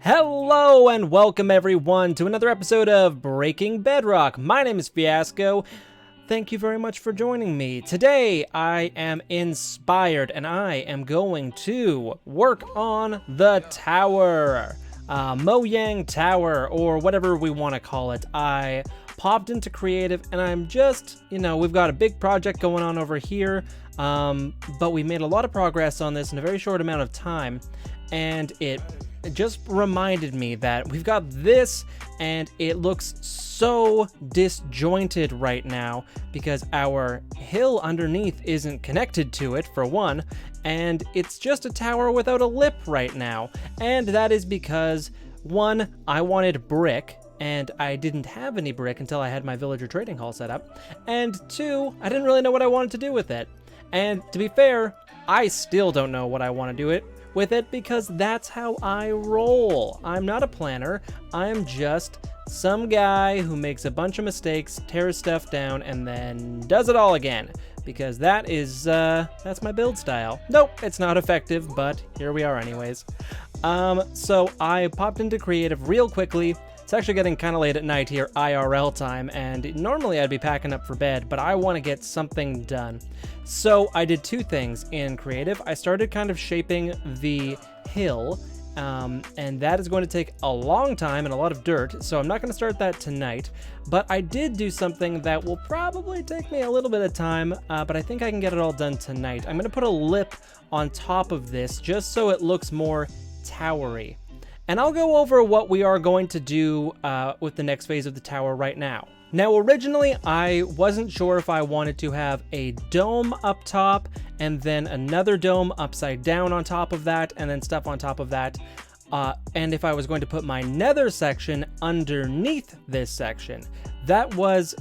Hello and welcome everyone to another episode of Breaking Bedrock. My name is Fiasco. Thank you very much for joining me. Today I am inspired and I am going to work on the tower. Mojang Tower, or whatever we want to call it. I popped into creative and I'm just, we've got a big project going on over here, but we made a lot of progress on this in a very short amount of time, and it just reminded me that we've got this and it looks so disjointed right now because our hill underneath isn't connected to it, for one, and it's just a tower without a lip right now. And that is because, one, I wanted brick, and I didn't have any brick until I had my villager trading hall set up, and two, I didn't really know what I wanted to do with it. And to be fair, I still don't know what I want to do with it because that's how I roll. I'm not a planner. I'm just some guy who makes a bunch of mistakes, tears stuff down, and then does it all again, because that's my build style. Nope, it's not effective, but here we are anyways. So I popped into creative real quickly. It's actually getting kind of late at night here, IRL time, and normally I'd be packing up for bed, but I want to get something done. So I did two things in creative. I started kind of shaping the hill, and that is going to take a long time and a lot of dirt, so I'm not going to start that tonight. But I did do something that will probably take me a little bit of time, but I think I can get it all done tonight. I'm going to put a lip on top of this just so it looks more towery. And I'll go over what we are going to do with the next phase of the tower right now. Now, originally, I wasn't sure if I wanted to have a dome up top and then another dome upside down on top of that and then stuff on top of that. And if I was going to put my nether section underneath this section. That was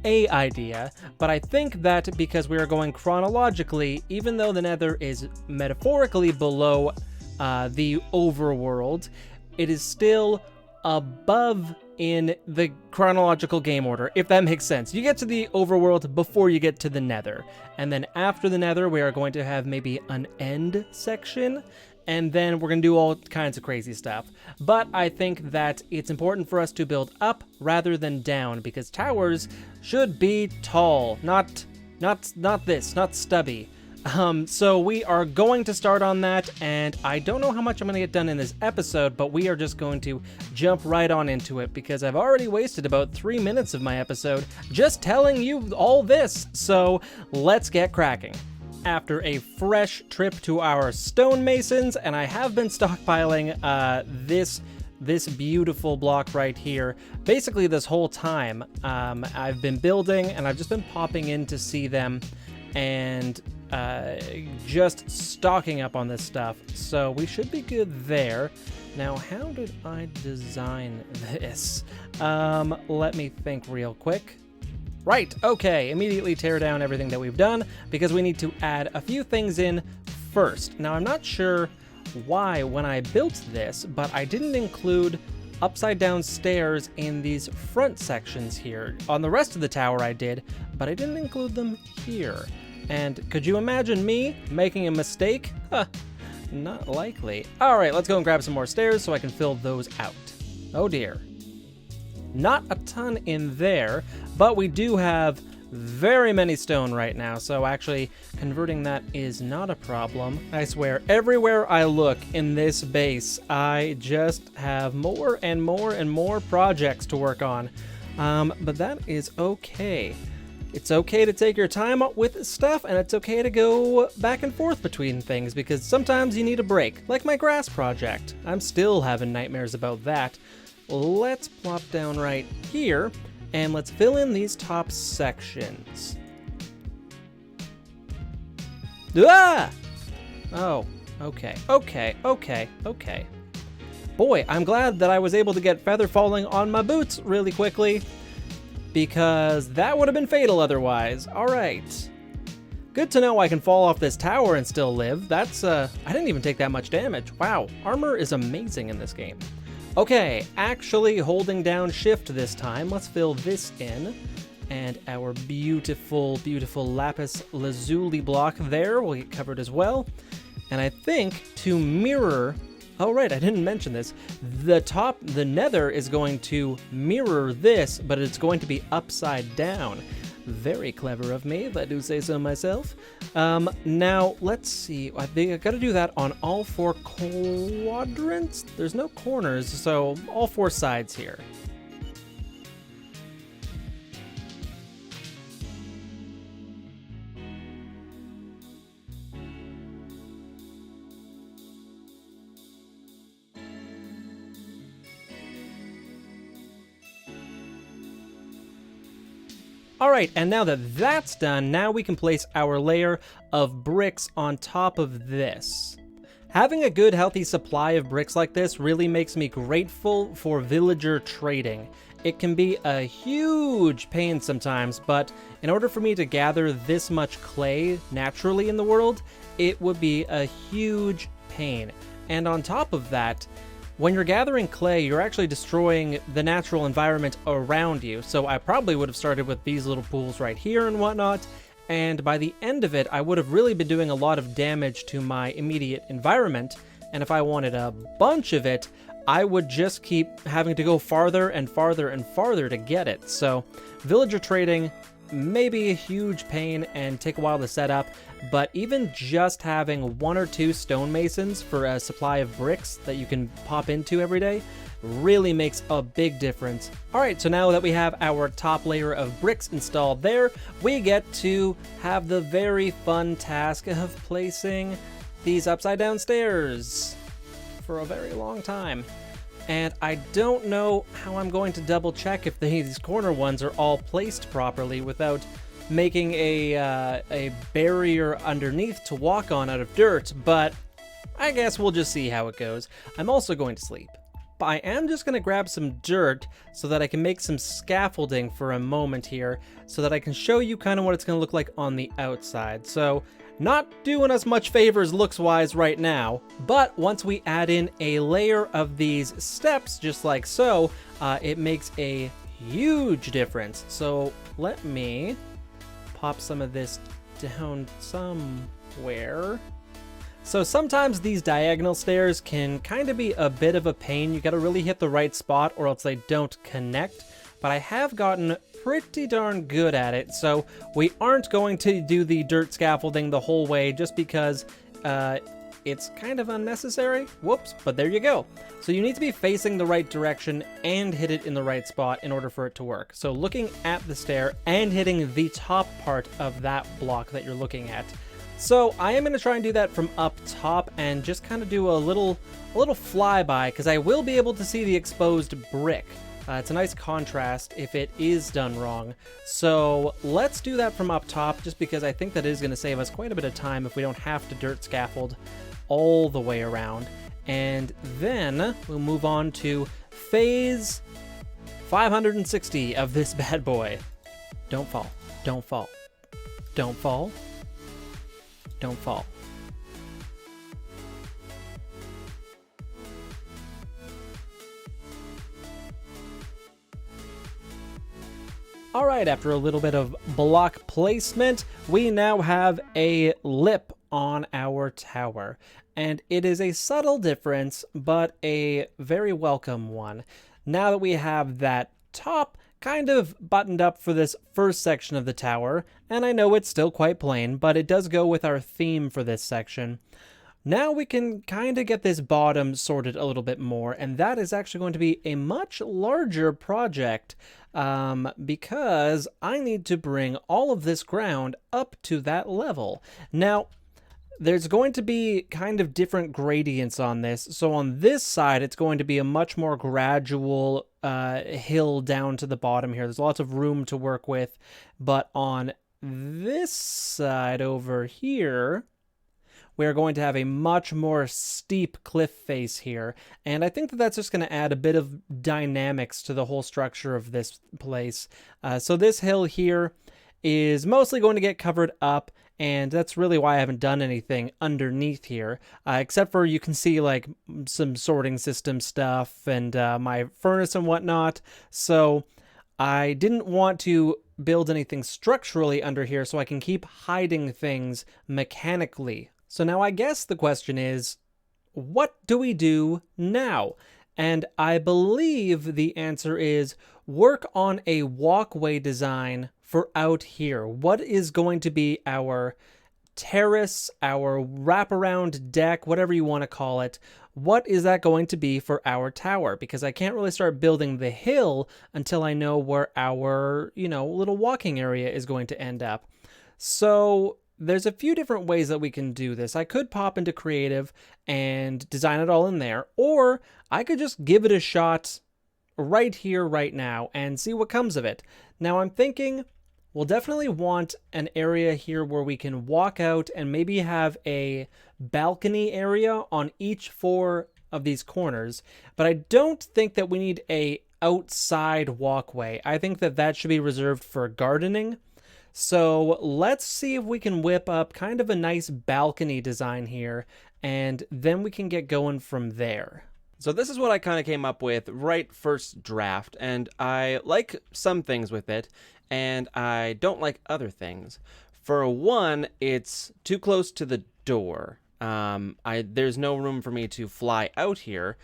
a idea, but I think that because we are going chronologically, even though the nether is metaphorically below the overworld, it is still above in the chronological game order, if that makes sense. You get to the overworld before you get to the nether, and then after the nether we are going to have maybe an end section, and then we're going to do all kinds of crazy stuff. But I think that it's important for us to build up rather than down, because towers should be tall, not stubby. So we are going to start on that, and I don't know how much I'm going to get done in this episode, but we are just going to jump right on into it because I've already wasted about 3 minutes of my episode just telling you all this, so let's get cracking. After a fresh trip to our stonemasons, and I have been stockpiling this beautiful block right here basically this whole time. I've been building, and I've just been popping in to see them, and just stocking up on this stuff, so we should be good there. Now, how did I design this? Let me think real quick. Right, okay, immediately tear down everything that we've done because we need to add a few things in first. Now, I'm not sure why when I built this, but I didn't include upside down stairs in these front sections here. On the rest of the tower I did, but I didn't include them here. And could you imagine me making a mistake? Huh, not likely. All right, let's go and grab some more stairs so I can fill those out. Oh dear. Not a ton in there, but we do have very many stone right now, so actually converting that is not a problem. I swear, everywhere I look in this base, I just have more and more and more projects to work on. But that is okay. It's okay to take your time with stuff, and it's okay to go back and forth between things, because sometimes you need a break, like my grass project. I'm still having nightmares about that. Let's plop down right here, and let's fill in these top sections. Ah! Oh, okay. Boy, I'm glad that I was able to get feather falling on my boots really quickly, because that would have been fatal otherwise. All right. Good to know I can fall off this tower and still live. That's, I didn't even take that much damage. Wow, armor is amazing in this game. Okay, actually holding down shift this time. Let's fill this in. And our beautiful, beautiful lapis lazuli block there will get covered as well. And I think to mirror Oh right, I didn't mention this. The nether is going to mirror this, but it's going to be upside down. Very clever of me, if I do say so myself. Now, let's see. I think I gotta do that on all 4 quadrants. There's no corners, so all 4 sides here. Alright, and now that that's done, now we can place our layer of bricks on top of this. Having a good healthy supply of bricks like this really makes me grateful for villager trading. It can be a huge pain sometimes, but in order for me to gather this much clay naturally in the world, it would be a huge pain. And on top of that, when you're gathering clay, you're actually destroying the natural environment around you. So I probably would have started with these little pools right here and whatnot, and by the end of it, I would have really been doing a lot of damage to my immediate environment, and if I wanted a bunch of it, I would just keep having to go farther and farther and farther to get it. So villager trading may be a huge pain and take a while to set up, but even just having 1 or 2 stonemasons for a supply of bricks that you can pop into every day really makes a big difference. Alright, so now that we have our top layer of bricks installed there, we get to have the very fun task of placing these upside down stairs for a very long time. And I don't know how I'm going to double check if these corner ones are all placed properly without making a barrier underneath to walk on out of dirt, but I guess we'll just see how it goes. I'm also going to sleep. But I am just going to grab some dirt so that I can make some scaffolding for a moment here, so that I can show you kind of what it's going to look like on the outside. So not doing us much favors looks-wise right now, but once we add in a layer of these steps, just like so, it makes a huge difference. So let me pop some of this down somewhere. So sometimes these diagonal stairs can kind of be a bit of a pain. You gotta really hit the right spot or else they don't connect, but I have gotten pretty darn good at it, so we aren't going to do the dirt scaffolding the whole way just because it's kind of unnecessary. Whoops, but there you go. So you need to be facing the right direction and hit it in the right spot in order for it to work. So looking at the stair and hitting the top part of that block that you're looking at. So I am going to try and do that from up top and just kind of do a little flyby, because I will be able to see the exposed brick. It's a nice contrast if it is done wrong. So let's do that from up top, just because I think that is going to save us quite a bit of time if we don't have to dirt scaffold all the way around. And then we'll move on to phase 560 of this bad boy. Don't fall. Don't fall. Don't fall. Don't fall. Alright, after a little bit of block placement, we now have a lip on our tower. And it is a subtle difference, but a very welcome one. Now that we have that top kind of buttoned up for this first section of the tower, and I know it's still quite plain, but it does go with our theme for this section. Now we can kind of get this bottom sorted a little bit more, and that is actually going to be a much larger project, because I need to bring all of this ground up to that level. Now, there's going to be kind of different gradients on this. So on this side, it's going to be a much more gradual hill down to the bottom here. There's lots of room to work with. But on this side over here, we're going to have a much more steep cliff face here. And I think that that's just going to add a bit of dynamics to the whole structure of this place. So this hill here is mostly going to get covered up, and that's really why I haven't done anything underneath here, except for you can see like some sorting system stuff and my furnace and whatnot. So I didn't want to build anything structurally under here so I can keep hiding things mechanically. So now I guess the question is, what do we do now? And I believe the answer is work on a walkway design for out here. What is going to be our terrace, our wraparound deck, whatever you want to call it? What is that going to be for our tower? Because I can't really start building the hill until I know where our, little walking area is going to end up. So there's a few different ways that we can do this. I could pop into creative and design it all in there, or I could just give it a shot right here, right now, and see what comes of it. Now I'm thinking we'll definitely want an area here where we can walk out and maybe have a balcony area on each 4 of these corners, but I don't think that we need a outside walkway. I think that that should be reserved for gardening. So let's see if we can whip up kind of a nice balcony design here, and then we can get going from there. So this is what I kind of came up with right first draft, and I like some things with it, and I don't like other things. For one, it's too close to the door. There's no room for me to fly out here,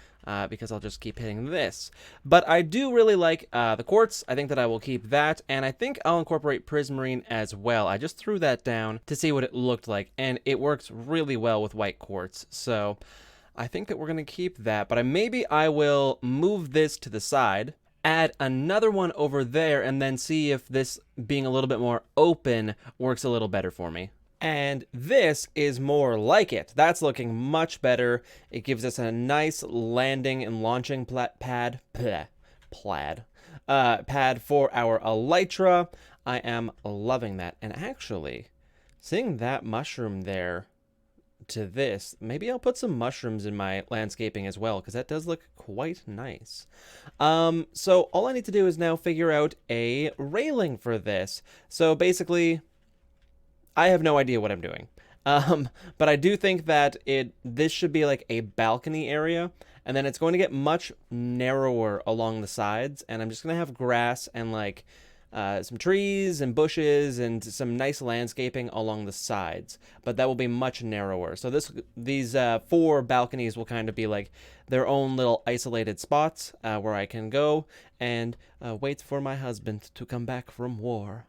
because I'll just keep hitting this. But I do really like the quartz. I think that I will keep that, and I think I'll incorporate prismarine as well. I just threw that down to see what it looked like, and it works really well with white quartz. So I think that we're going to keep that, but maybe I will move this to the side, add another one over there, and then see if this being a little bit more open works a little better for me. And this is more like it. That's looking much better. It gives us a nice landing and launching pad for our elytra. I am loving that. And actually, seeing that mushroom there to this, maybe I'll put some mushrooms in my landscaping as well, because that does look quite nice. So all I need to do is now figure out a railing for this. So basically, I have no idea what I'm doing. But I do think that this should be like a balcony area, and then it's going to get much narrower along the sides, and I'm just going to have grass and like some trees and bushes and some nice landscaping along the sides, but that will be much narrower. So these 4 balconies will kind of be like their own little isolated spots where I can go and wait for my husband to come back from war.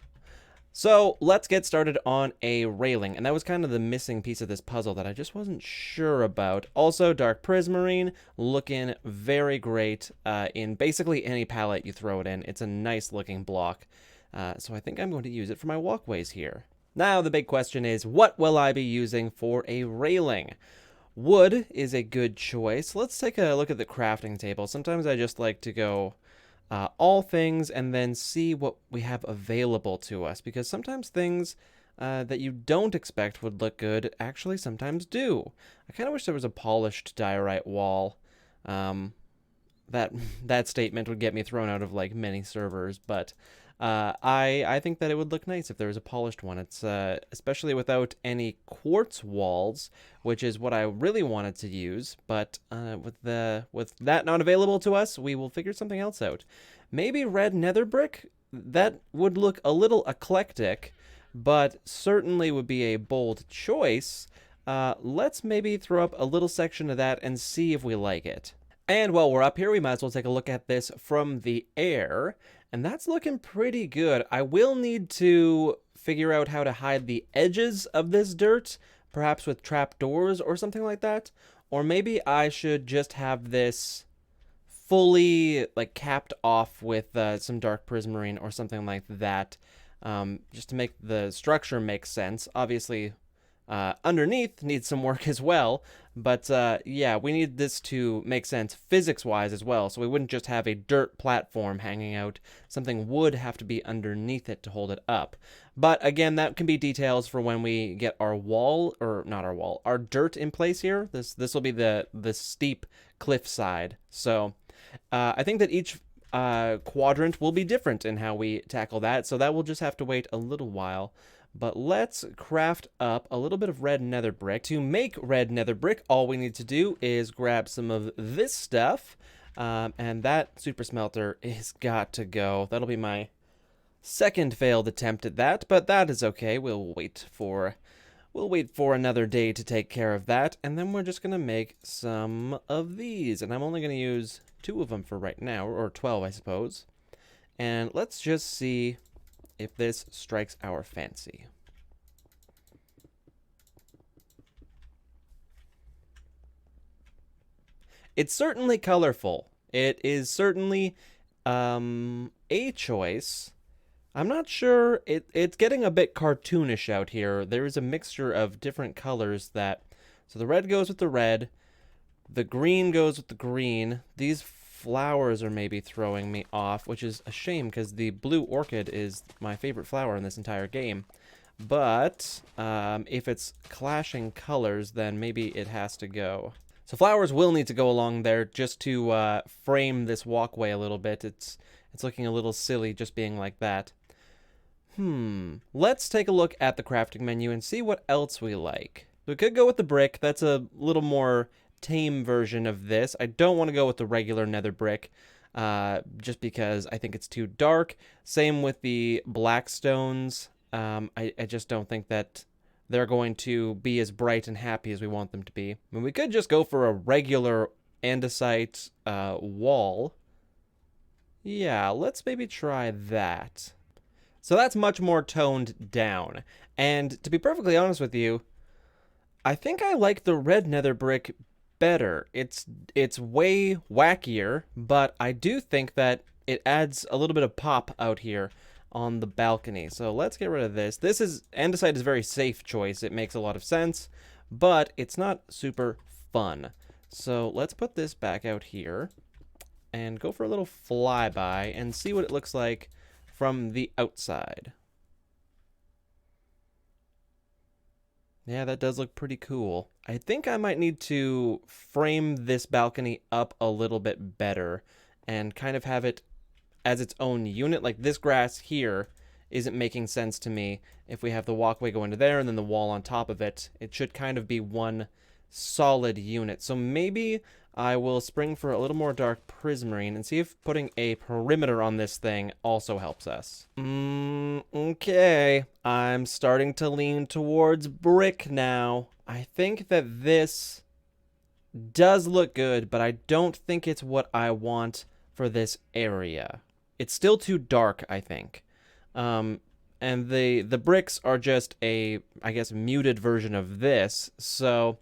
So let's get started on a railing, and that was kind of the missing piece of this puzzle that I just wasn't sure about. Also, dark prismarine, looking very great in basically any palette you throw it in. It's a nice looking block, so I think I'm going to use it for my walkways here. Now the big question is, what will I be using for a railing? Wood is a good choice. Let's take a look at the crafting table. Sometimes I just like to go all things and then see what we have available to us, because sometimes things that you don't expect would look good actually sometimes do. I kind of wish there was a polished diorite wall. That statement would get me thrown out of like many servers, but I think that it would look nice if there was a polished one. It's especially without any quartz walls, which is what I really wanted to use. But with that not available to us, we will figure something else out. Maybe red nether brick. That would look a little eclectic, but certainly would be a bold choice. Let's maybe throw up a little section of that and see if we like it. And while we're up here, we might as well take a look at this from the air. And that's looking pretty good. I will need to figure out how to hide the edges of this dirt, perhaps with trapdoors or something like that. Or maybe I should just have this fully like capped off with some dark prismarine or something like that, just to make the structure make sense. Obviously, underneath needs some work as well, but yeah, we need this to make sense physics-wise as well, so we wouldn't just have a dirt platform hanging out. Something would have to be underneath it to hold it up. But again, that can be details for when we get our wall, or not our wall, our dirt in place here. This will be the steep cliff side. So I think that each quadrant will be different in how we tackle that, so that will just have to wait a little while. But let's craft up a little bit of red nether brick. To make red nether brick, all we need to do is grab some of this stuff, and that super smelter is got to go. That'll be my second failed attempt at that, but that is okay. We'll We'll wait for another day to take care of that, and then we're just going to make some of these. And I'm only going to use 2 of them for right now, or 12, I suppose. And let's just see if this strikes our fancy. It's certainly colorful. It is certainly a choice. I'm not sure. It's getting a bit cartoonish out here. There is a mixture of different colors that... So the red goes with the red. The green goes with the green. These flowers are maybe throwing me off, which is a shame because the blue orchid is my favorite flower in this entire game. But if it's clashing colors, then maybe it has to go. So flowers will need to go along there just to frame this walkway a little bit. It's looking a little silly just being like that. Let's take a look at the crafting menu and see what else we like. We could go with the brick. That's a little more tame version of this. I don't want to go with the regular nether brick just because I think it's too dark. Same with the black stones. I just don't think that they're going to be as bright and happy as we want them to be. I mean, we could just go for a regular andesite wall. Yeah, let's maybe try that. So that's much more toned down. And to be perfectly honest with you, I think I like the red nether brick better. It's way wackier, but I do think that it adds a little bit of pop out here on the balcony. So let's get rid of this. Andesite is a very safe choice. It makes a lot of sense, but it's not super fun. So let's put this back out here and go for a little flyby and see what it looks like from the outside. Yeah, that does look pretty cool. I think I might need to frame this balcony up a little bit better and kind of have it as its own unit. Like this grass here isn't making sense to me. If we have the walkway go into there and then the wall on top of it, it should kind of be one solid unit. So maybe I will spring for a little more dark prismarine and see if putting a perimeter on this thing also helps us. Okay, I'm starting to lean towards brick now. I think that this does look good, but I don't think it's what I want for this area. It's still too dark, I think. And the bricks are just a, I guess, muted version of this, so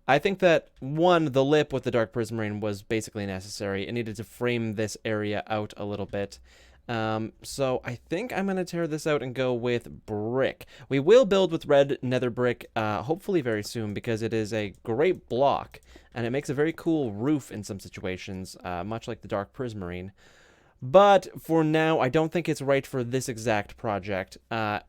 I think that, one, the lip with the dark prismarine was basically necessary. It needed to frame this area out a little bit. So I think I'm going to tear this out and go with brick. We will build with red nether brick, hopefully very soon, because it is a great block, and it makes a very cool roof in some situations, much like the dark prismarine. But for now, I don't think it's right for this exact project,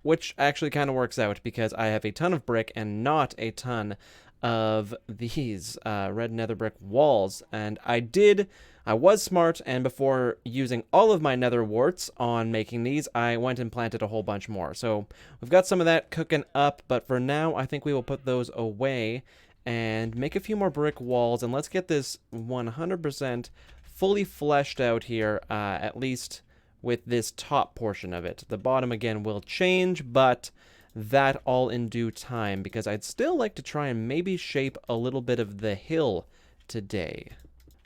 which actually kind of works out because I have a ton of brick and not a ton of these red nether brick walls. And I was smart, and before using all of my nether warts on making these, I went and planted a whole bunch more. So we've got some of that cooking up, but for now, I think we will put those away and make a few more brick walls, and let's get this 100% fully fleshed out here, at least with this top portion of it. The bottom, again, will change, but that all in due time, because I'd still like to try and maybe shape a little bit of the hill today.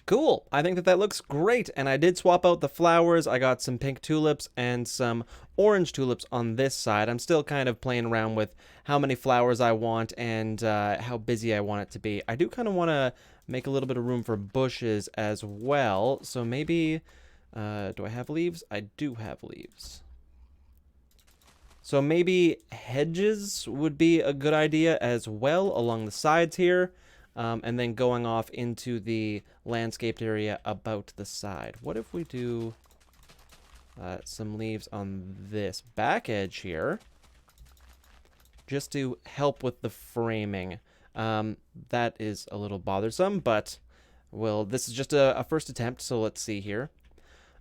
Cool, I think that looks great, and I did swap out the flowers. I got some pink tulips and some orange tulips on this side. I'm still kind of playing around with how many flowers I want and how busy I want it to be. I do kind of want to make a little bit of room for bushes as well, so maybe, do I have leaves? I do have leaves. So maybe hedges would be a good idea as well along the sides here, and then going off into the landscaped area about the side. What if we do some leaves on this back edge here, just to help with the framing? That is a little bothersome, but, well, this is just a first attempt, so let's see here.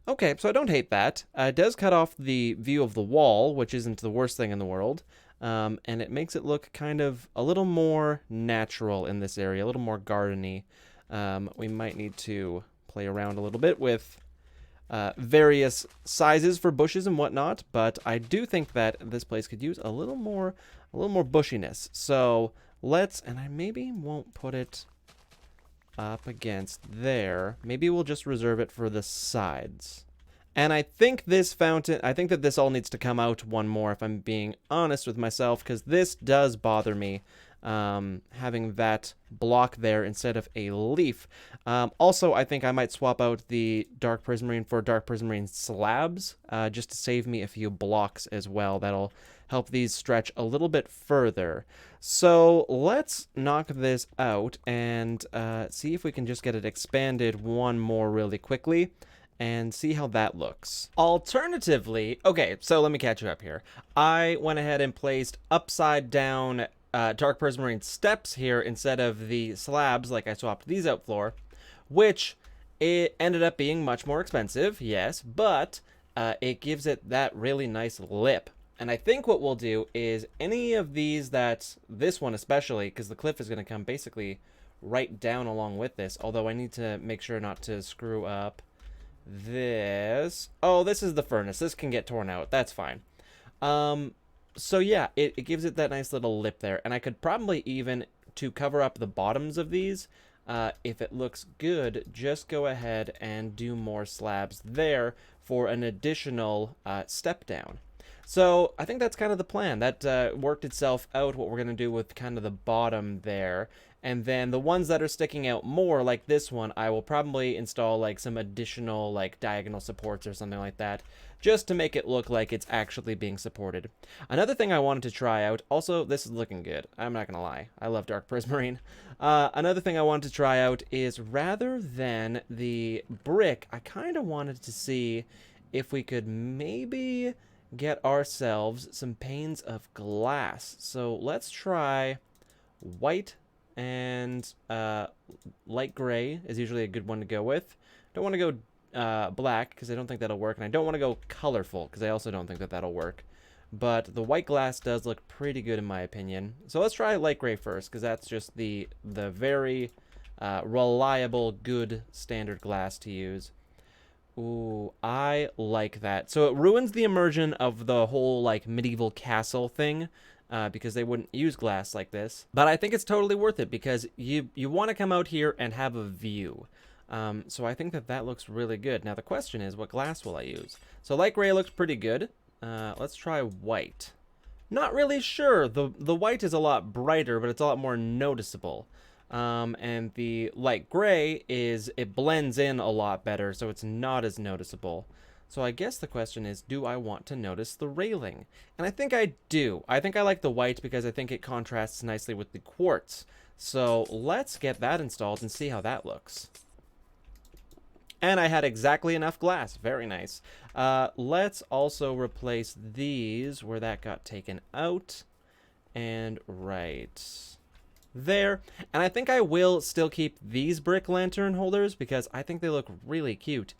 Okay, so I don't hate that. It does cut off the view of the wall, which isn't the worst thing in the world, and it makes it look kind of a little more natural in this area, a little more garden-y. We might need to play around a little bit with various sizes for bushes and whatnot, but I do think that this place could use a little more bushiness. So let's, and I maybe won't put it up against there. Maybe we'll just reserve it for the sides. And I think this fountain, I think that this all needs to come out one more, if I'm being honest with myself, because this does bother me, having that block there instead of a leaf. Also, I think I might swap out the dark prismarine for dark prismarine slabs, just to save me a few blocks as well. That'll help these stretch a little bit further. So let's knock this out and see if we can just get it expanded one more really quickly and see how that looks. Alternatively, okay, so let me catch you up here. I went ahead and placed upside down dark prismarine steps here instead of the slabs like I swapped these out for, which it ended up being much more expensive, yes, but it gives it that really nice lip. And I think what we'll do is any of these this one especially, because the cliff is going to come basically right down along with this, although I need to make sure not to screw up this. Oh, this is the furnace. This can get torn out. That's fine. So yeah, it gives it that nice little lip there. And I could probably even, to cover up the bottoms of these, if it looks good, just go ahead and do more slabs there for an additional step down. So I think that's kind of the plan. That worked itself out, what we're going to do with kind of the bottom there. And then the ones that are sticking out more, like this one, I will probably install like some additional like diagonal supports or something like that, just to make it look like it's actually being supported. Another thing I wanted to try out, also this is looking good, I'm not gonna lie, I love dark prismarine. Another thing I wanted to try out is, rather than the brick, I kind of wanted to see if we could maybe get ourselves some panes of glass. So let's try white and light gray is usually a good one to go with. Don't want to go black because I don't think that'll work, and I don't want to go colorful because I also don't think that that'll work. But the white glass does look pretty good in my opinion. So let's try light gray first, because that's just the very reliable, good standard glass to use. Ooh, I like that. So it ruins the immersion of the whole like medieval castle thing, because they wouldn't use glass like this. But I think it's totally worth it because you want to come out here and have a view. So I think that looks really good. Now the question is, what glass will I use? So light gray looks pretty good. Let's try white. Not really sure. The white is a lot brighter, but it's a lot more noticeable. And the light gray it blends in a lot better, so it's not as noticeable. So I guess the question is, do I want to notice the railing? And I think I do. I think I like the white because I think it contrasts nicely with the quartz. So let's get that installed and see how that looks. And I had exactly enough glass. Very nice. Let's also replace these where that got taken out. And right there. And I think I will still keep these brick lantern holders because I think they look really cute.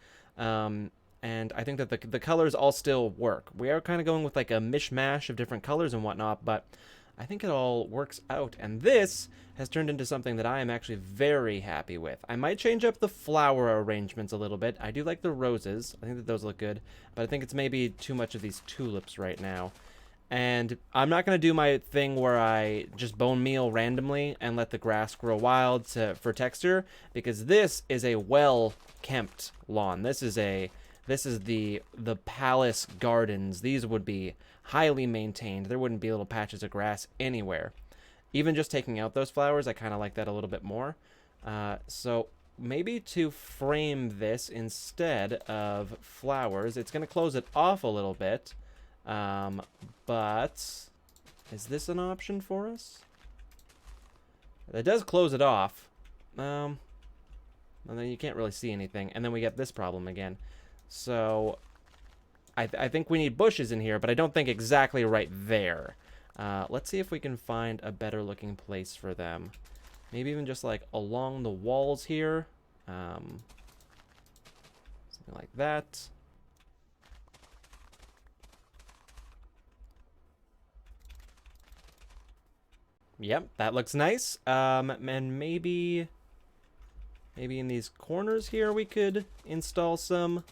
And I think that the colors all still work. We are kind of going with like a mishmash of different colors and whatnot, but I think it all works out. And this has turned into something that I am actually very happy with. I might change up the flower arrangements a little bit. I do like the roses. I think that those look good, but I think it's maybe too much of these tulips right now. And I'm not going to do my thing where I just bone meal randomly and let the grass grow wild for texture, because this is a well-kempt lawn. This is the palace gardens. These would be highly maintained. There wouldn't be little patches of grass anywhere. Even just taking out those flowers, I kind of like that a little bit more. So maybe to frame this instead of flowers, it's going to close it off a little bit. But is this an option for us? It does close it off. And then you can't really see anything. And then we get this problem again. So I think we need bushes in here, but I don't think exactly right there. Let's see if we can find a better looking place for them. Maybe even just like along the walls here. Something like that. Yep, that looks nice. And maybe in these corners here we could install some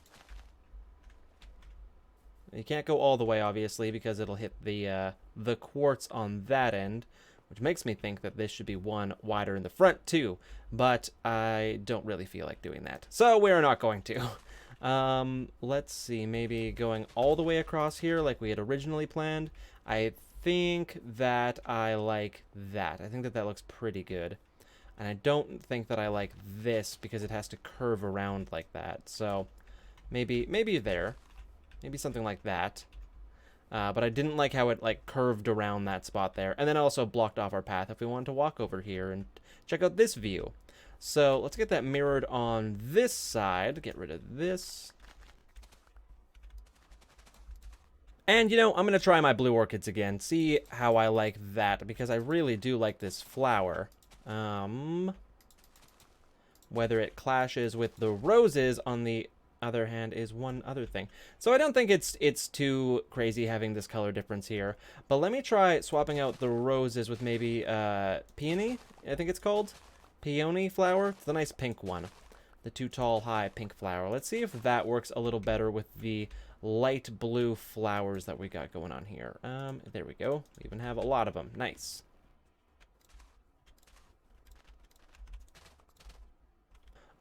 You can't go all the way, obviously, because it'll hit the quartz on that end, which makes me think that this should be one wider in the front too, but I don't really feel like doing that, so we're not going to. Let's see, maybe going all the way across here like we had originally planned. I think that I like that. I think that that looks pretty good, and I don't think that I like this because it has to curve around like that, so maybe there, maybe something like that. But I didn't like how it like curved around that spot there, and then also blocked off our path if we wanted to walk over here and check out this view. So let's get that mirrored on this side. Get rid of this. And, you know, I'm going to try my blue orchids again, see how I like that, because I really do like this flower. Whether it clashes with the roses on the other hand is one other thing. So I don't think it's too crazy having this color difference here, but let me try swapping out the roses with maybe peony, I think it's called peony flower. It's the nice pink one, the too tall high pink flower. Let's see if that works a little better with the light blue flowers that we got going on here. There we go. We even have a lot of them. Nice.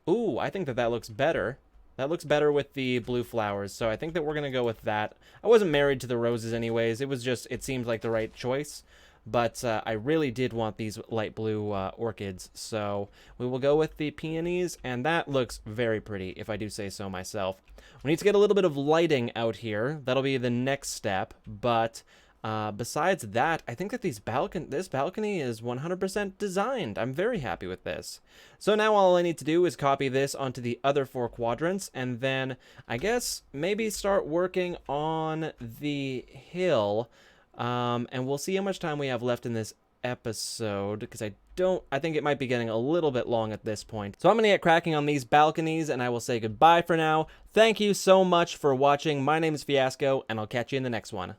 Ooh, I think that that looks better. That looks better with the blue flowers, so I think that we're going to go with that. I wasn't married to the roses anyways. It was just, it seemed like the right choice. But I really did want these light blue orchids, so we will go with the peonies, and that looks very pretty, if I do say so myself. We need to get a little bit of lighting out here. That'll be the next step, but besides that, I think that this balcony is 100% designed. I'm very happy with this. So now all I need to do is copy this onto the other 4 quadrants, and then I guess maybe start working on the hill. And we'll see how much time we have left in this episode, because I think it might be getting a little bit long at this point. So I'm gonna get cracking on these balconies, and I will say goodbye for now. Thank you so much for watching. My name is Fiasco, and I'll catch you in the next one.